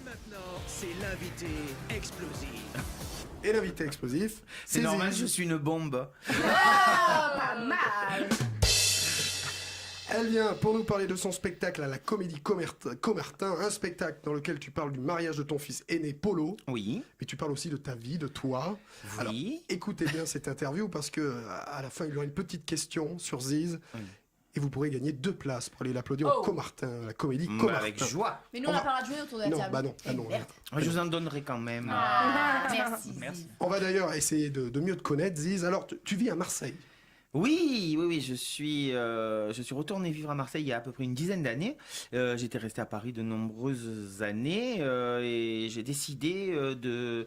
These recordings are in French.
maintenant, c'est l'invité explosif. Et l'invité explosif, C'est normal, Ziz. je suis une bombe. Pas mal. Elle vient pour nous parler de son spectacle à la Comédie Comertin, un spectacle dans lequel tu parles du mariage de ton fils aîné Polo, Oui. mais tu parles aussi de ta vie, de toi. Oui. Alors, écoutez bien cette interview parce que à la fin, il y aura une petite question sur Ziz. Oui. Et vous pourrez gagner 2 places pour aller l'applaudir au Comartin, la Comédie Comartin. Avec joie. Mais nous, on n'a pas le droit de jouer autour de la Non, table. bah non, ah non. Merde. Je vous en donnerai quand même. Merci. Merci. On va d'ailleurs essayer de mieux te connaître, Ziz. Alors, tu vis à Marseille. Oui, je suis retourné vivre à Marseille il y a à peu près une dizaine d'années. J'étais resté à Paris de nombreuses années et j'ai décidé de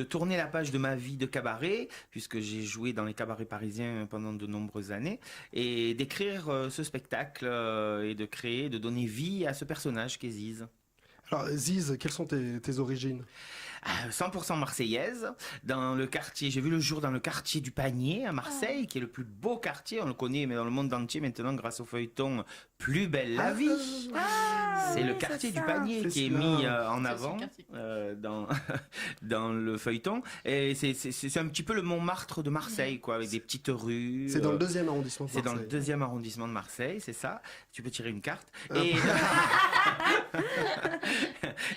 tourner la page de ma vie de cabaret, puisque j'ai joué dans les cabarets parisiens pendant de nombreuses années, et d'écrire ce spectacle et de créer, de donner vie à ce personnage qu'est Ziz. Alors, Ziz, quelles sont tes origines? 100% marseillaise, dans le quartier, j'ai vu le jour dans le quartier du Panier à Marseille, qui est le plus beau quartier, on le connaît mais dans le monde entier maintenant grâce au feuilleton Plus belle la vie. C'est le quartier du Panier C'est qui est cela. mis en C'est avant ce quartier. dans le feuilleton. Et c'est un petit peu le Montmartre de Marseille, quoi, avec des petites rues. C'est dans le 2e arrondissement de C'est Marseille. dans le 2e arrondissement de Marseille, c'est ça. Tu peux tirer une carte.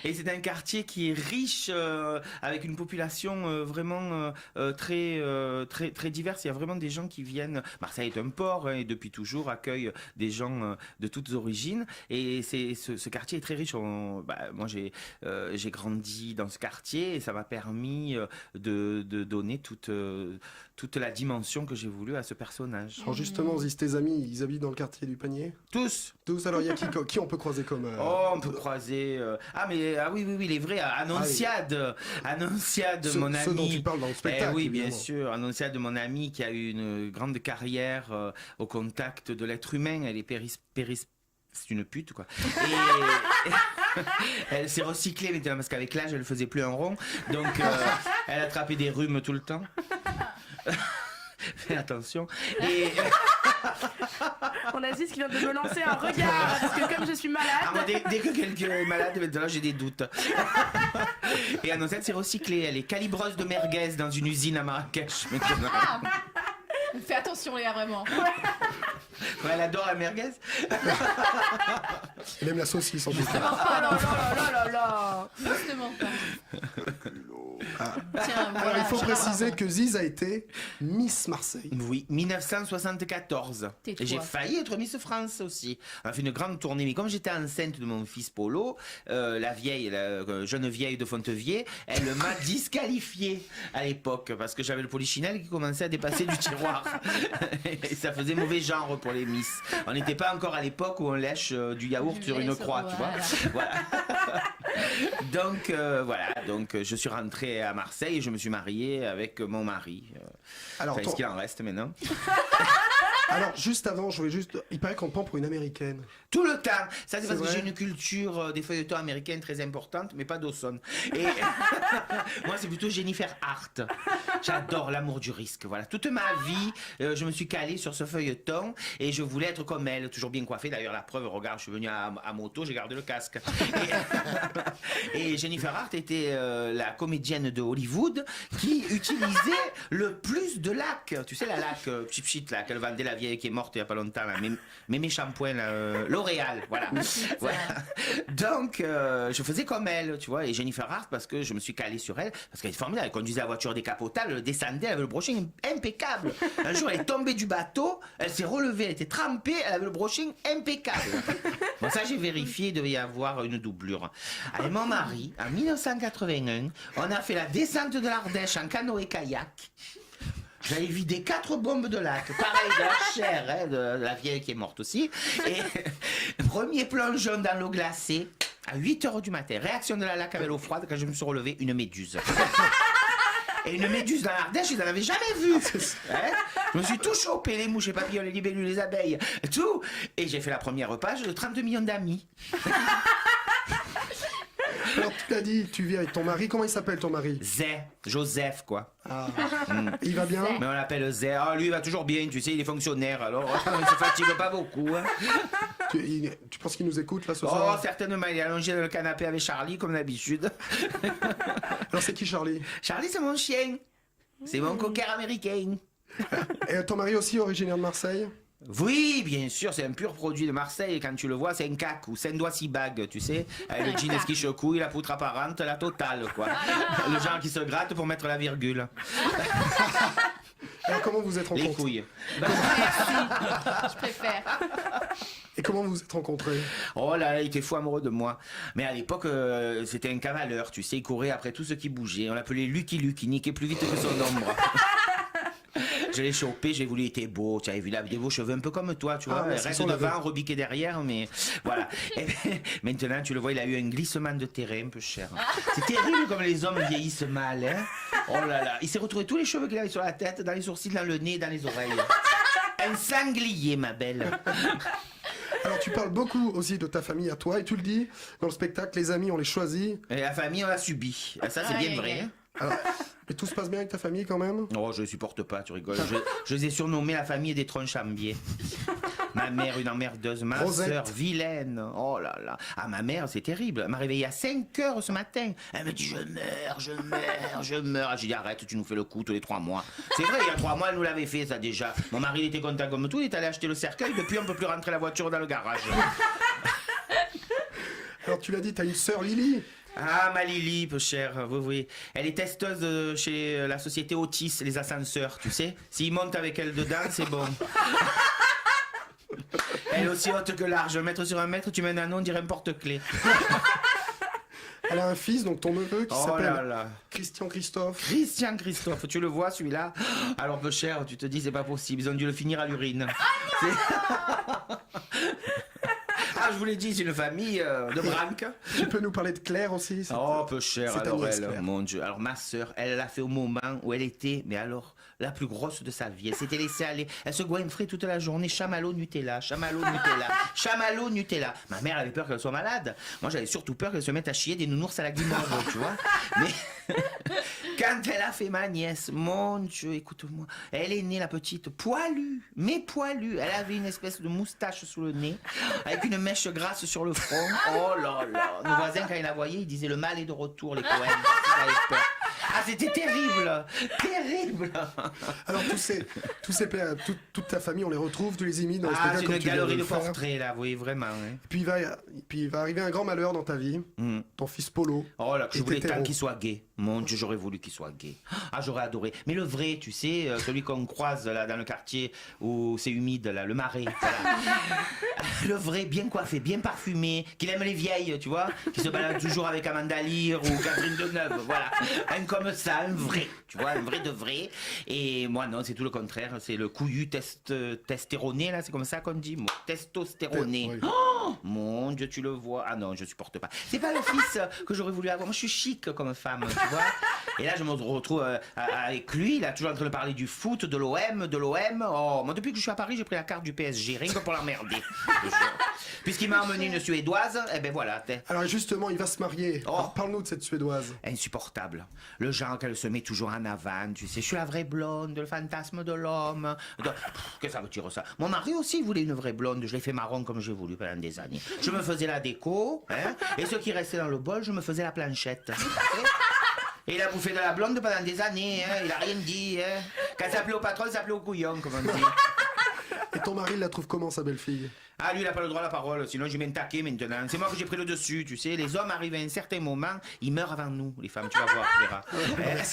Et c'est un quartier qui est riche, avec une population vraiment très diverse. Il y a vraiment des gens qui viennent. Marseille est un port, hein, et depuis toujours accueille des gens de toutes origines. Et ce quartier est très riche. Moi, j'ai grandi dans ce quartier et ça m'a permis de donner toute la dimension que j'ai voulu à ce personnage. Alors justement, Ziz, tes amis, ils habitent dans le quartier du Panier? Tous. Tous, alors il y a qui on peut croiser comme... Oh, on peut croiser. Oui, les vrais. Annonciade. Annonciade, Ceux- mon ceux dont ami. tu parles dans le spectacle, Oui, bien évidemment. sûr. Annonciade, mon ami, qui a eu une grande carrière au contact de l'être humain. Elle est c'est une pute, quoi. Et elle s'est recyclée maintenant parce qu'avec l'âge, elle faisait plus un rond. Donc, elle attrapait des rhumes tout le temps. Fais attention. Et... On a Ziz qui vient de me lancer un regard, parce que comme je suis Ah, moi, malade... dès que quelqu'un est malade, maintenant j'ai des doutes. Et Annoncette s'est recyclée. Elle est calibreuse de merguez dans une usine à Marrakech maintenant. Fais attention, Léa, vraiment. Ouais, elle adore la merguez. Elle aime la saucisse en tout cas. Ah non, là. justement pas. Tiens, Alors voilà, il faut je préciser raconte. que Ziz a été Miss Marseille. Oui, 1974. Tais-toi. Et j'ai failli être Miss France aussi. On a fait une grande tournée. Mais comme j'étais enceinte de mon fils Polo, la jeune vieille de Fontevier, elle m'a disqualifiée à l'époque parce que j'avais le polichinelle qui commençait à dépasser du tiroir. Et ça faisait mauvais genre pour les Miss. On n'était pas encore à l'époque où on lèche du yaourt Du sur lait une sur- croix, tu vois. voilà. Voilà. Donc je suis rentré à Marseille et je me suis marié avec mon mari. Alors, Enfin, ce qu'il en reste maintenant. alors juste avant, il paraît qu'on te prend pour une américaine. Tout le temps. Ça, c'est parce que vrai j'ai une culture des feuilletons américains très importante, mais pas Dawson. Et moi, c'est plutôt Jennifer Hart. J'adore l'amour du risque. Voilà. Toute ma vie, je me suis calé sur ce feuilleton et je voulais être comme elle, toujours bien coiffée. D'ailleurs, la preuve, regarde, je suis venu à moto, j'ai gardé le casque. Et Jennifer Hart était la comédienne de Hollywood qui utilisait le plus de lac. Tu sais, la lac Chip là, qu'elle vendait, la vieille qui est morte il y a pas longtemps, là, mes shampoings, là, L'Oréal, voilà. Voilà. Donc, je faisais comme elle, tu vois, et Jennifer Hart, parce que je me suis calé sur elle, parce qu'elle est formidable, elle conduisait la voiture décapotable, elle descendait, elle avait le brushing impeccable. Un jour, elle est tombée du bateau, elle s'est relevée, elle était trempée, elle avait le brushing impeccable. Bon, ça, j'ai vérifié, il devait y avoir une doublure. Avec mon mari, en 1981, on a fait la descente de l'Ardèche en canoë-kayak. J'avais vidé 4 bombes de lac, pareil de la chair, hein, de la vieille qui est morte aussi. Et premier plongeon dans l'eau glacée, à 8h du matin. Réaction de la lac avec l'eau froide, quand je me suis relevé, une méduse. Et une méduse dans l'Ardèche, ils n'en avaient jamais vu. Hein, je me suis tout chopé, les mouches, les papillons, les libellules, les abeilles, tout. Et j'ai fait la première page de 32 millions d'amis. Alors tu l'as dit, tu vis avec ton mari. Comment il s'appelle ton mari? Joseph, quoi. Ah. Il va bien? Mais on l'appelle Zé. Ah, lui, il va toujours bien, tu sais, il est fonctionnaire, alors il se fatigue pas beaucoup. Hein. Tu penses qu'il nous écoute là ce Oh, soir? certainement, il est allongé dans le canapé avec Charlie, comme d'habitude. Alors c'est qui Charlie? Charlie, c'est mon chien. C'est mon cocker américain. Et ton mari aussi originaire de Marseille? Oui, bien sûr, c'est un pur produit de Marseille. Quand tu le vois, c'est un cacou, 5 doigts 6 bagues, tu sais. Avec le jeans qui secouille, la poutre apparente, la totale, quoi. Le genre qui se gratte pour mettre la virgule. Alors comment vous êtes Les rencontrés? couilles. Je préfère. Et comment vous vous êtes rencontrés? Oh là là, il était fou amoureux de moi. Mais à l'époque, c'était un cavaleur, tu sais, il courait après tout ce qui bougeait. On l'appelait Lucky Luke, il niquait plus vite que son ombre. Je l'ai chopé, j'ai voulu, il était beau, tu avais vu, il avait des beaux cheveux un peu comme toi, tu vois, mais c'est reste son devant, levé. rebiqué derrière, mais voilà. Et bien, maintenant, tu le vois, il a eu un glissement de terrain un peu cher. C'est terrible comme les hommes vieillissent mal, hein. Oh là là, il s'est retrouvé tous les cheveux qu'il avait sur la tête, dans les sourcils, dans le nez, dans les oreilles. Un sanglier, ma belle. Alors tu parles beaucoup aussi de ta famille à toi et tu le dis dans le spectacle, les amis on les choisit. Et la famille, on l'a subi. Ah, ça, c'est Aïe, bien aïe, vrai, aïe. hein. Alors, mais tout se passe bien avec ta famille quand même? Oh, je ne supporte pas, tu rigoles. Je les ai surnommés la famille des tronchambiers. Ma mère, une emmerdeuse. Ma Rosette. sœur, vilaine. Oh là là. Ah, ma mère, c'est terrible. Elle m'a réveillé à 5 heures ce matin. Elle me dit, je meurs, je meurs, je meurs. J'ai dit, arrête, tu nous fais le coup tous les 3 mois. C'est vrai, il y a 3 mois, elle nous l'avait fait, ça déjà. Mon mari, il était content comme tout. Il est allé acheter le cercueil. Depuis, on ne peut plus rentrer la voiture dans le garage. Alors tu l'as dit, t'as une sœur Lily. Ah, ma Lily, peu chère, oui, oui. Elle est testeuse chez la société Otis, les ascenseurs, tu sais. S'ils montent avec elle dedans, c'est bon. Elle est aussi haute que large. 1 mètre sur 1 mètre, tu mets un anneau, on dirait un porte-clés. Elle a un fils, donc ton neveu, qui Oh s'appelle là là. Christian Christophe. Christian Christophe, tu le vois celui-là? Alors, peu cher, tu te dis, c'est pas possible. Ils ont dû le finir à l'urine. Ah, je vous l'ai dit, c'est une famille de branques. Tu peux nous parler de Claire aussi? Oh, peu cher, c'est ta alors nièce, elle, Claire. mon Dieu. Alors ma sœur, elle l'a fait au moment où elle était, mais alors, la plus grosse de sa vie. Elle s'était laissée aller. Elle se goinfrait toute la journée. Chamallow Nutella, chamallow Nutella, chamallow Nutella. Ma mère avait peur qu'elle soit malade. Moi, j'avais surtout peur qu'elle se mette à chier des nounours à la guimauve, tu vois. Mais quand elle a fait ma nièce, mon Dieu, écoute-moi. Elle est née, la petite, poilue, mais poilue. Elle avait une espèce de moustache sous le nez, avec une mèche grasse sur le front. Oh là là. Nos voisins, quand ils la voyaient, ils disaient le mal est de retour, les poèmes. Ils avaient peur. Ah, c'était terrible. Terrible. Alors toute ta famille, on les retrouve, tu les imites dans le Ah, spectacle c'est comme une tu viens galerie de le faire. portraits, là, oui, vraiment. Hein. Puis il va arriver un grand malheur dans ta vie. Mm. Ton fils Polo. Oh là, que je est voulais hétéro. tant qu'il soit gay. Mon Dieu, j'aurais voulu qu'il soit gay. Ah, j'aurais adoré. Mais le vrai, tu sais, celui qu'on croise là dans le quartier où c'est humide, là, le marais. Voilà. Le vrai, bien coiffé, bien parfumé, qu'il aime les vieilles, tu vois, qui se balade toujours avec Amanda Lear ou Catherine Deneuve. Voilà. Un comme ça, un vrai, tu vois, un vrai de vrai. Et moi, non, c'est tout le contraire. C'est le couillu testéroné, là, c'est comme ça qu'on dit. Moi, testostéroné. Oui. Oh, mon Dieu, tu le vois. Ah non, je supporte pas. C'est pas le fils que j'aurais voulu avoir. Moi, je suis chic comme femme, tu vois. Et là, je me retrouve avec lui. Il a toujours en train de parler du foot, de l'OM, de l'OM. Oh, moi, depuis que je suis à Paris, j'ai pris la carte du PSG, rien que pour l'emmerder. Puisqu'il m'a emmené une Suédoise, eh ben voilà. Alors justement, il va se marier. Oh. Alors, parle-nous de cette Suédoise. Insupportable. Le genre qu'elle se met toujours en avant, tu sais. Je suis la vraie blonde, le fantasme de l'homme. Qu'est-ce que ça veut dire ça? Mon mari aussi voulait une vraie blonde. Je l'ai fait marron comme j'ai voulu pendant des années. Je me faisais la déco, hein, et ce qui restait dans le bol, je me faisais la planchette. Et il a bouffé de la blonde pendant des années, hein. Il a rien dit. Hein. Quand ça s'appelait au patron, ça s'appelait au couillon, comme on dit. Et ton mari, il la trouve comment, sa belle-fille? Ah, lui, il n'a pas le droit à la parole, sinon je vais me taquer maintenant. C'est moi que j'ai pris le dessus, tu sais. Les hommes arrivent à un certain moment, ils meurent avant nous, les femmes, tu vas voir, tu verras.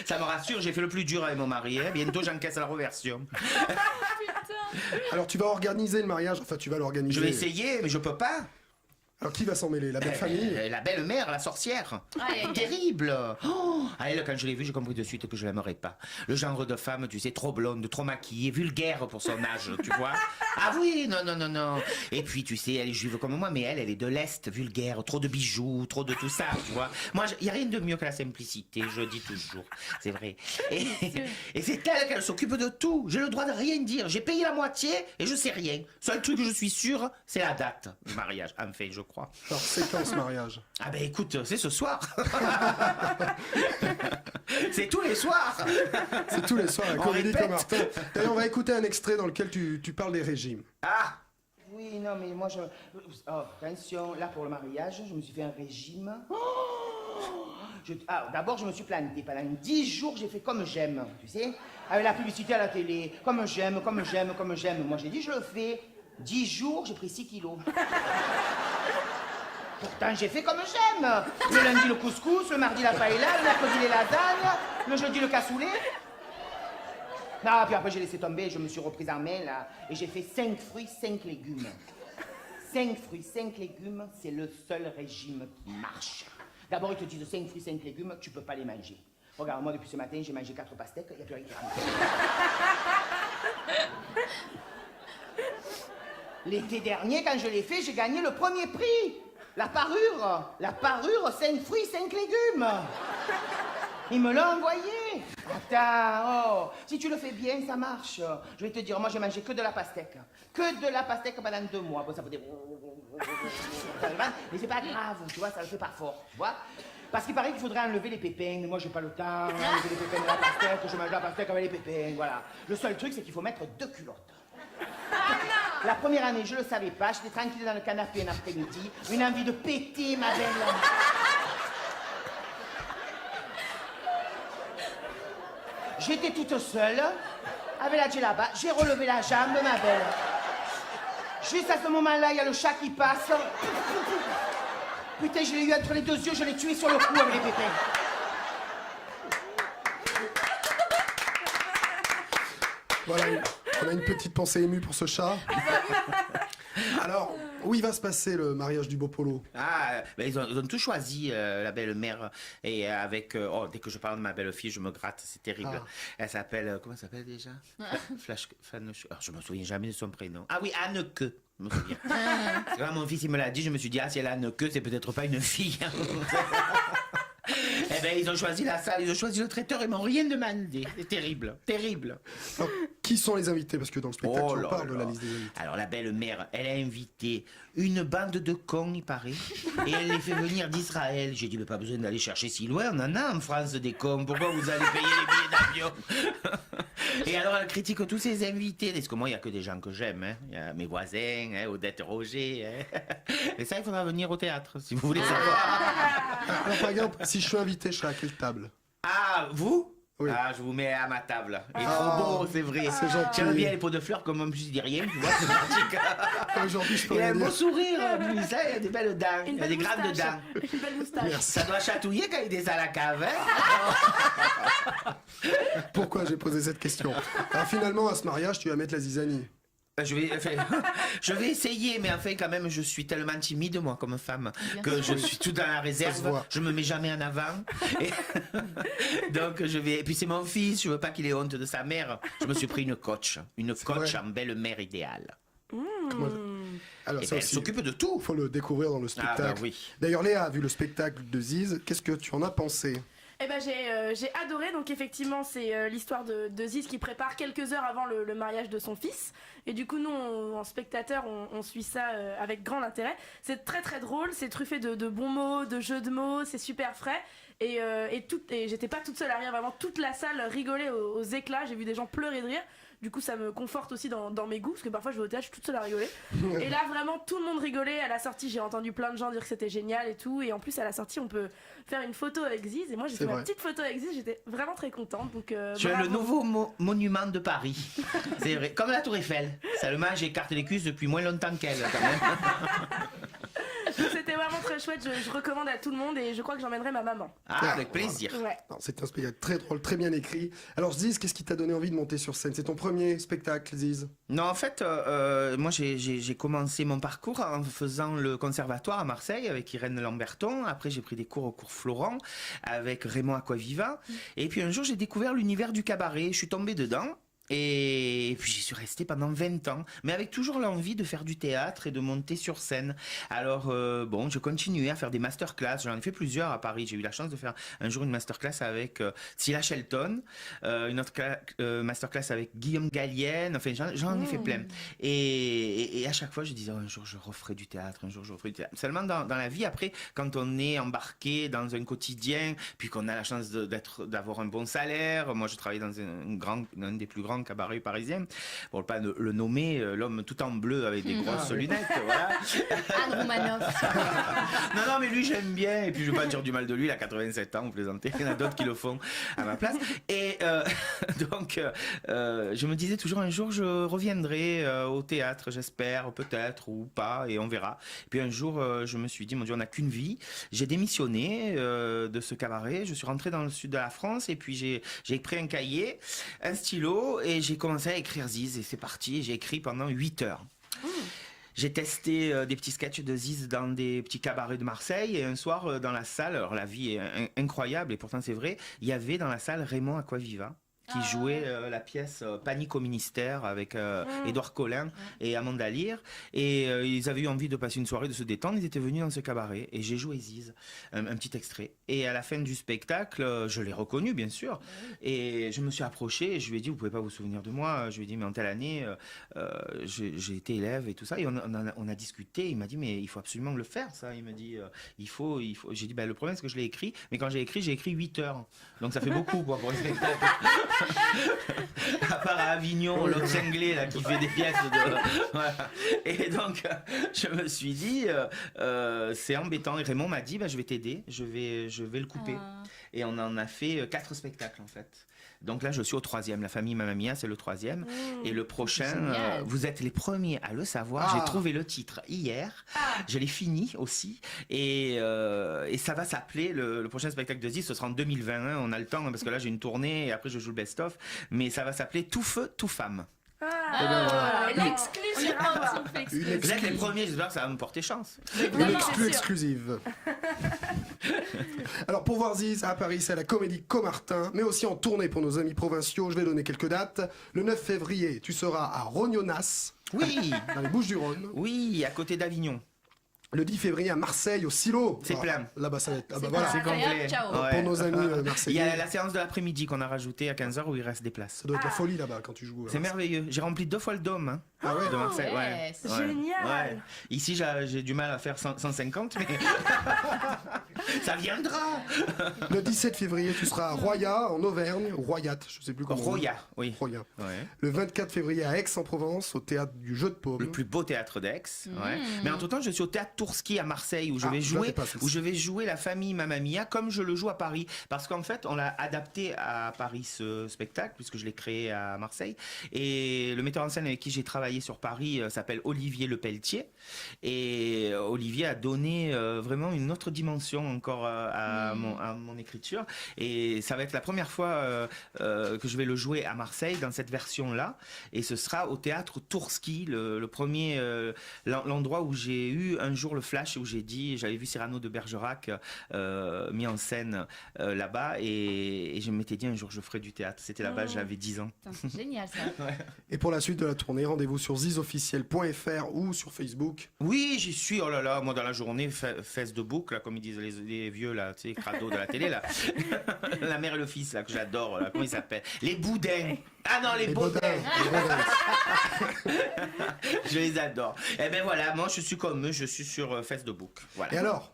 Ça me rassure, j'ai fait le plus dur avec mon mari. Hein. Bientôt, j'encaisse la reversion. Alors tu vas organiser le mariage, enfin tu vas l'organiser. Je vais essayer, mais je peux pas. Alors qui va s'en mêler? La belle famille? La belle-mère, la sorcière. Aïe, aïe, aïe. Terrible. Oh, elle, quand je l'ai vue, j'ai compris de suite que je l'aimerais pas. Le genre de femme, tu sais, trop blonde, trop maquillée, vulgaire pour son âge, tu vois. Ah oui, non, non, non, non. Et puis, tu sais, elle est juive comme moi, mais elle est de l'Est, vulgaire, trop de bijoux, trop de tout ça, tu vois. Moi, il n'y a rien de mieux que la simplicité, je dis toujours. C'est vrai. Et c'est elle qu'elle s'occupe de tout. J'ai le droit de rien dire. J'ai payé la moitié et je sais rien. Seul truc que je suis sûr, c'est la date du mariage. Enfin, je crois. Alors c'est quand ce mariage? Ah ben écoute, c'est ce soir. C'est tous les soirs. C'est tous les soirs à On Comédie répète. Comartin. D'ailleurs, on va écouter un extrait dans lequel tu parles des régimes. Ah oui. oui, non, mais moi, attention, là, pour le mariage, je me suis fait un régime. D'abord, je me suis plantée. Pendant 10 jours, j'ai fait comme j'aime, tu sais, avec la publicité à la télé. Comme j'aime, comme j'aime, comme j'aime. Moi, j'ai dit, je le fais. 10 jours, j'ai pris 6 kilos. Pourtant, j'ai fait comme j'aime. Le lundi, le couscous, le mardi, la paella, le mercredi, les lasagnes, le jeudi, le cassoulet. Non, puis après, j'ai laissé tomber, je me suis reprise en main, là, et j'ai fait 5 fruits, 5 légumes. 5 fruits, 5 légumes, c'est le seul régime qui marche. D'abord, ils te disent 5 fruits, 5 légumes, tu peux pas les manger. Regarde, moi, depuis ce matin, j'ai mangé 4 pastèques, il n'y a plus rien qui rentre. L'été dernier, quand je l'ai fait, j'ai gagné le premier prix. La parure, 5 fruits, 5 légumes. Ils me l'ont envoyé. Attends, si tu le fais bien, ça marche. Je vais te dire, moi, j'ai mangé que de la pastèque. Que de la pastèque pendant 2 mois. Bon, ça peut dire... Mais c'est pas grave, tu vois, ça le fait pas fort, tu vois. Parce qu'il paraît qu'il faudrait enlever les pépins, mais moi, j'ai pas le temps. Enlever les pépins de la pastèque, je mange la pastèque avec les pépins, voilà. Le seul truc, c'est qu'il faut mettre 2 culottes. La première année, je le savais pas, j'étais tranquille dans le canapé un après-midi, une envie de péter, ma belle. J'étais toute seule, avec la djellaba, j'ai relevé la jambe, ma belle. Juste à ce moment-là, il y a le chat qui passe. Putain, je l'ai eu entre les 2 yeux, je l'ai tué sur le cou avec les pépins. Voilà, on a une petite pensée émue pour ce chat. Alors, où il va se passer le mariage du beau Polo? Ils ont tout choisi, la belle-mère. Et avec... dès que je parle de ma belle-fille, je me gratte, c'est terrible. Elle s'appelle... comment elle s'appelle déjà? Je me souviens jamais de son prénom. Ah oui, Anneke. Je me souviens. Quand mon fils il me l'a dit, je me suis dit, si elle a Anneke, c'est peut-être pas une fille. Eh ben, ils ont choisi la salle, ils ont choisi le traiteur, ils m'ont rien demandé. C'est terrible, terrible. Alors, qui sont les invités? Parce que dans le spectacle, on parle de la liste des invités. Alors, la belle-mère, elle a invité une bande de cons, il paraît, et elle les fait venir d'Israël. J'ai dit, mais pas besoin d'aller chercher si loin, on en a en France des cons, pourquoi vous allez payer les billets d'avion? Et alors, elle critique tous ses invités, parce que moi, il n'y a que des gens que j'aime, hein. Il y a mes voisins, hein, Odette Roger, hein. Mais ça, il faudra venir au théâtre, si vous voulez savoir. Alors, par exemple, si je suis invité, je serai à quelle table? Ah, vous? Oui. Je vous mets à ma table. Il est trop beau, c'est vrai. C'est gentil. J'aime bien les pots de fleurs, comme je dis rien, tu vois, c'est pratique. Aujourd'hui, je peux Il a rien un beau dire. sourire, lui, ça, il a des belles dents, il a des grandes moustache. dents. Une belle moustache. Ça doit chatouiller quand il descend à la cave, hein? Pourquoi j'ai posé cette question? Alors, finalement, à ce mariage, tu vas mettre la zizanie. Je vais essayer, mais enfin, quand même, je suis tellement timide, moi, comme femme, que je suis tout dans la Ça se réserve. voit. Je me mets jamais en avant. Et donc, je vais. Et puis, c'est mon fils, je veux pas qu'il ait honte de sa mère. Je me suis pris une coach vrai. en belle-mère idéale. Alors, Et ça ben, elle aussi, s'occupe de tout. faut le découvrir dans le spectacle. oui. D'ailleurs, Léa a vu le spectacle de Ziz. Qu'est-ce que tu en as pensé? Eh ben j'ai adoré, donc effectivement c'est l'histoire de Ziz qui prépare quelques heures avant le mariage de son fils, et du coup nous en spectateurs on suit ça avec grand intérêt. C'est très très drôle, c'est truffé de bons mots, de jeux de mots, c'est super frais, et j'étais pas toute seule à rire, vraiment toute la salle rigolait aux éclats, j'ai vu des gens pleurer de rire. Du coup, ça me conforte aussi dans mes goûts, parce que parfois je vais au théâtre, je suis toute seule à rigoler. Et là, vraiment, tout le monde rigolait. À la sortie, j'ai entendu plein de gens dire que c'était génial et tout. Et en plus, à la sortie, on peut faire une photo avec Ziz. Et moi, j'ai C'est fait ma vrai. petite photo avec Ziz, j'étais vraiment très contente. Donc, Tu as le bravo. nouveau monument de Paris. C'est vrai, comme la Tour Eiffel. Seulement, j'écarte les cuisses depuis moins longtemps qu'elle, quand même. Donc, c'était vraiment très chouette. Je recommande à tout le monde et je crois que j'emmènerai ma maman. Avec plaisir. Ouais. Non, c'est un spectacle très drôle, très bien écrit. Alors Ziz, qu'est-ce qui t'a donné envie de monter sur scène? C'est ton premier spectacle, Ziz? Non, en fait, moi, j'ai commencé mon parcours en faisant le conservatoire à Marseille avec Irène Lamberton. Après, j'ai pris des cours au cours Florent avec Raymond Aquaviva. Et puis un jour, j'ai découvert l'univers du cabaret. Je suis tombée dedans. Et puis j'y suis restée pendant 20 ans, mais avec toujours l'envie de faire du théâtre et de monter sur scène. Alors bon, je continuais à faire des masterclass, j'en ai fait plusieurs à Paris. J'ai eu la chance de faire un jour une masterclass avec Scylla Shelton, une autre masterclass avec Guillaume Gallienne, enfin j'en ai fait plein. Et à chaque fois je disais, un jour je referai du théâtre, un jour je referai du théâtre. Seulement dans la vie, après, quand on est embarqué dans un quotidien, puis qu'on a la chance d'avoir un bon salaire, moi je travaillais dans un des plus grands grand cabaret parisien. Pour ne pas le nommer, l'homme tout en bleu avec des grosses lunettes, voilà. Anne Romanoff. Non, mais lui, j'aime bien. Et puis, je ne veux pas dire du mal de lui, il a 87 ans, vous plaisantez. Il y en a d'autres qui le font à ma place. Et donc, je me disais toujours, un jour, je reviendrai au théâtre, j'espère, peut-être, ou pas, et on verra. Et puis, un jour, je me suis dit, mon Dieu, on n'a qu'une vie. J'ai démissionné de ce cabaret. Je suis rentré dans le sud de la France, et puis j'ai pris un cahier, un stylo, et j'ai commencé à écrire Ziz. Et c'est parti, j'ai écrit pendant 8 heures. J'ai testé des petits sketchs de Ziz dans des petits cabarets de Marseille, et un soir dans la salle, alors la vie est incroyable et pourtant c'est vrai, il y avait dans la salle Raymond Aquaviva qui jouait la pièce Panique au ministère avec Édouard Collin et Amanda Lear, et ils avaient eu envie de passer une soirée, de se détendre, ils étaient venus dans ce cabaret et j'ai joué Ziz, un petit extrait, et à la fin du spectacle je l'ai reconnu bien sûr, et je me suis approché et je lui ai dit, vous pouvez pas vous souvenir de moi, je lui ai dit mais en telle année j'ai été élève et tout ça, et on a discuté, il m'a dit mais il faut absolument le faire ça, il m'a dit il faut, j'ai dit le problème c'est que je l'ai écrit, mais quand j'ai écrit 8 heures, donc ça fait beaucoup pour un spectacle. À part à Avignon, l'autre cinglé là qui fait des pièces de... Voilà. Et donc je me suis dit c'est embêtant, et Raymond m'a dit je vais t'aider, je vais le couper. Et on en a fait 4 spectacles en fait. Donc là, je suis au 3e. La famille Mamma Mia, c'est le 3e. Et le prochain, vous êtes les premiers à le savoir. J'ai trouvé le titre hier. Je l'ai fini aussi. Et ça va s'appeler, le prochain spectacle de Ziz, ce sera en 2020. On a le temps, parce que là, j'ai une tournée et après, je joue le best-of. Mais ça va s'appeler Tout feu, tout femme. L'exclusivité. Vous êtes les premiers, j'espère que ça va me porter chance. Une exclusive. Alors pour voir Ziz à Paris, c'est à la Comédie Comartin, mais aussi en tournée pour nos amis provinciaux. Je vais donner quelques dates. Le 9 février, tu seras à Rognonas, Oui, dans les Bouches-du-Rhône. oui, à côté d'Avignon. Le 10 février à Marseille, au Silo. C'est plein. Là-bas, ça va être. C'est Voilà. C'est complet. Ciao. Ouais. Pour nos amis Il y marseillais. a la séance de l'après-midi qu'on a rajoutée à 15h où il reste des places. Ça doit être la folie là-bas quand tu joues. C'est merveilleux. J'ai rempli 2 fois le dôme. Hein, Ah ouais. de Marseille. yes. Génial. Ouais. Ici, j'ai du mal à faire 150, mais ça viendra. Le 17 février, tu seras à Roya, en Auvergne. Royat, je sais plus comment. Roya, oui. Roya. Ouais. Le 24 février à Aix-en-Provence, au théâtre du Jeu de Paume. Le plus beau théâtre d'Aix. Ouais. Mais entre-temps, je suis au théâtre Tourski à Marseille où je vais jouer la famille Mamma Mia comme je le joue à Paris. Parce qu'en fait, on l'a adapté à Paris ce spectacle puisque je l'ai créé à Marseille. Et le metteur en scène avec qui j'ai travaillé sur Paris s'appelle Olivier Lepelletier. Et Olivier a donné vraiment une autre dimension encore à mon écriture. Et ça va être la première fois que je vais le jouer à Marseille dans cette version-là. Et ce sera au théâtre Tourski, le premier, l'endroit où j'ai eu un jour le flash, où j'avais vu Cyrano de Bergerac mis en scène là-bas. Et je m'étais dit un jour je ferai du théâtre. C'était là-bas, j'avais 10 ans. Putain, c'est génial ça. Et pour la suite de la tournée, rendez-vous sur zizofficiel.fr ou sur Facebook. Oui, j'y suis. Oh là là, moi dans la journée, face de bouc, là, comme ils disent les vieux, là, tu sais, crado de la télé, là. La mère et le fils, là, que j'adore, là, comment ils s'appellent? Les boudins. Ah non, les boudins. Les Baudins. Je les adore. Et ben voilà, moi je suis comme eux, je suis sur face de bouc. Voilà. Et alors,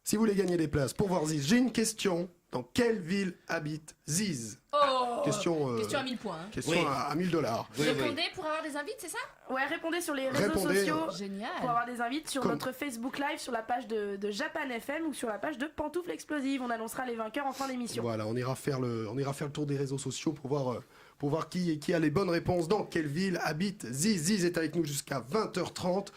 si vous voulez gagner des places pour voir Ziz, j'ai une question. Dans quelle ville habite Ziz? Oh Question, Question à 1000 points. question Oui. à 1000 $. Oui, oui. Répondez pour avoir des invites, c'est ça? Ouais, répondez sur les réseaux Répondez. sociaux Génial. pour avoir des invites sur Comme- notre Facebook Live, sur la page de Japan FM ou sur la page de Pantoufles Explosives. On annoncera les vainqueurs en fin d'émission. Voilà, on ira faire le tour des réseaux sociaux pour voir qui a les bonnes réponses. Dans quelle ville habite Ziz? Ziz est avec nous jusqu'à 20h30.